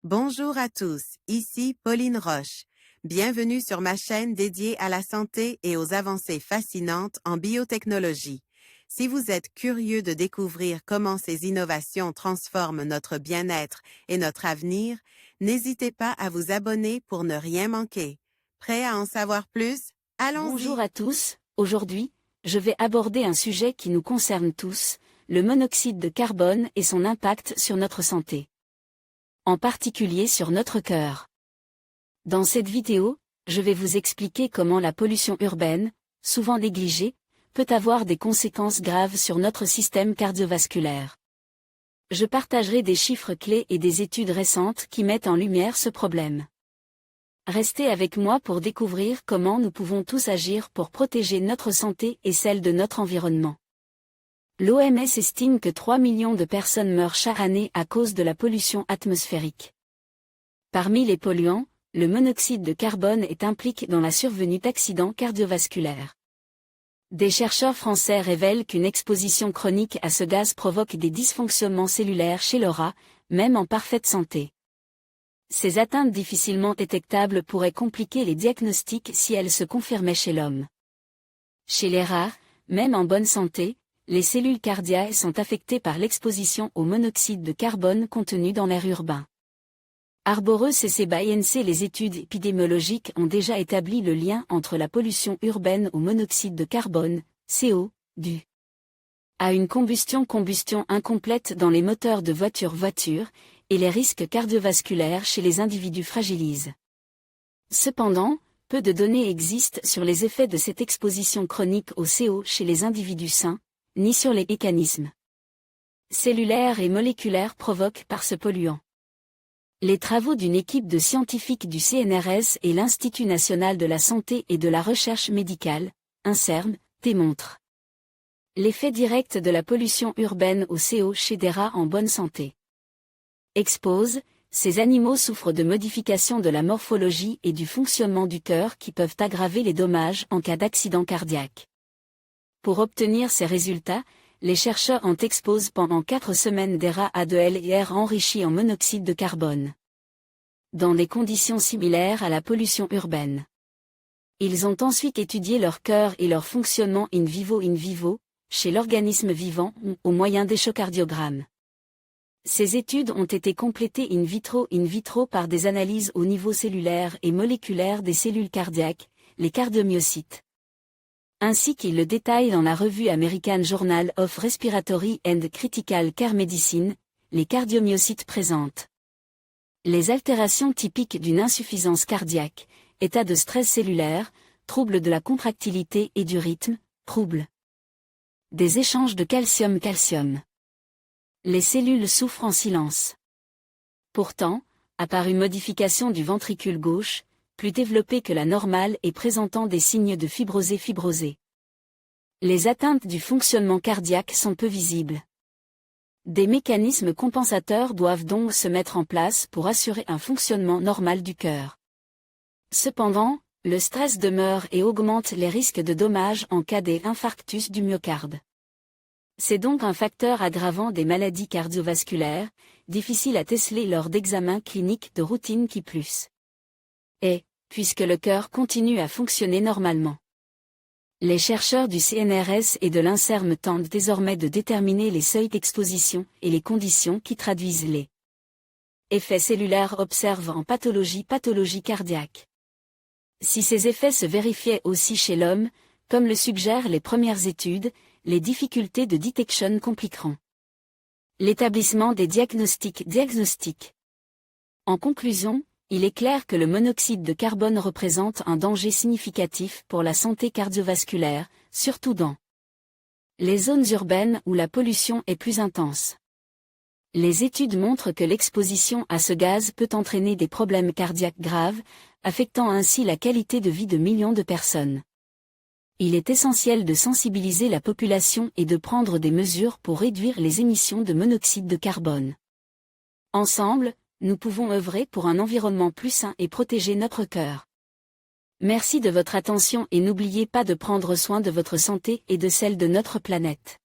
Bonjour à tous, ici Pauline Roche. Bienvenue sur ma chaîne dédiée à la santé et aux avancées fascinantes en biotechnologie. Si vous êtes curieux de découvrir comment ces innovations transforment notre bien-être et notre avenir, n'hésitez pas à vous abonner pour ne rien manquer. Prêt à en savoir plus? Bonjour Allons-y! à tous, aujourd'hui, je vais aborder un sujet qui nous concerne tous, le monoxyde de carbone et son impact sur notre santé. En particulier sur notre cœur. Dans cette vidéo, je vais vous expliquer comment la pollution urbaine, souvent négligée, peut avoir des conséquences graves sur notre système cardiovasculaire. Je partagerai des chiffres clés et des études récentes qui mettent en lumière ce problème. Restez avec moi pour découvrir comment nous pouvons tous agir pour protéger notre santé et celle de notre environnement. L'OMS estime que 3 millions de personnes meurent chaque année à cause de la pollution atmosphérique. Parmi les polluants, le monoxyde de carbone est impliqué dans la survenue d'accidents cardiovasculaires. Des chercheurs français révèlent qu'une exposition chronique à ce gaz provoque des dysfonctionnements cellulaires chez le rat, même en parfaite santé. Ces atteintes difficilement détectables pourraient compliquer les diagnostics si elles se confirmaient chez l'homme. Chez les rats, même en bonne santé, les cellules cardiaques sont affectées par l'exposition au monoxyde de carbone contenu dans l'air urbain. Arboreux CC-BY-NC. Les études épidémiologiques ont déjà établi le lien entre la pollution urbaine au monoxyde de carbone, CO, due à une combustion incomplète dans les moteurs de voitures, et les risques cardiovasculaires chez les individus fragilisent. Cependant, peu de données existent sur les effets de cette exposition chronique au CO chez les individus sains, ni sur les mécanismes cellulaires et moléculaires provoqués par ce polluant. Les travaux d'une équipe de scientifiques du CNRS et l'Institut national de la santé et de la recherche médicale, INSERM, démontrent l'effet direct de la pollution urbaine au CO chez des rats en bonne santé. Expose, ces animaux souffrent de modifications de la morphologie et du fonctionnement du cœur qui peuvent aggraver les dommages en cas d'accident cardiaque. Pour obtenir ces résultats, les chercheurs ont exposé pendant 4 semaines des rats à de l'air enrichi en monoxyde de carbone, dans des conditions similaires à la pollution urbaine. Ils ont ensuite étudié leur cœur et leur fonctionnement in vivo, chez l'organisme vivant, au moyen d'échocardiogrammes. Ces études ont été complétées in vitro par des analyses au niveau cellulaire et moléculaire des cellules cardiaques, les cardiomyocytes. Ainsi qu'il le détaille dans la revue American Journal of Respiratory and Critical Care Medicine, les cardiomyocytes présentent les altérations typiques d'une insuffisance cardiaque, état de stress cellulaire, troubles de la contractilité et du rythme, troubles des échanges de calcium. Les cellules souffrent en silence. Pourtant, à part une modification du ventricule gauche, plus développée que la normale et présentant des signes de fibrosé. Les atteintes du fonctionnement cardiaque sont peu visibles. Des mécanismes compensateurs doivent donc se mettre en place pour assurer un fonctionnement normal du cœur. Cependant, le stress demeure et augmente les risques de dommages en cas d'infarctus du myocarde. C'est donc un facteur aggravant des maladies cardiovasculaires, difficile à déceler lors d'examens cliniques de routine qui plus est, puisque le cœur continue à fonctionner normalement. Les chercheurs du CNRS et de l'INSERM tentent désormais de déterminer les seuils d'exposition et les conditions qui traduisent les effets cellulaires observés en pathologie cardiaque. Si ces effets se vérifiaient aussi chez l'homme, comme le suggèrent les premières études, les difficultés de détection compliqueront l'établissement des diagnostics. En conclusion, il est clair que le monoxyde de carbone représente un danger significatif pour la santé cardiovasculaire, surtout dans les zones urbaines où la pollution est plus intense. Les études montrent que l'exposition à ce gaz peut entraîner des problèmes cardiaques graves, affectant ainsi la qualité de vie de millions de personnes. Il est essentiel de sensibiliser la population et de prendre des mesures pour réduire les émissions de monoxyde de carbone. Ensemble, nous pouvons œuvrer pour un environnement plus sain et protéger notre cœur. Merci de votre attention et n'oubliez pas de prendre soin de votre santé et de celle de notre planète.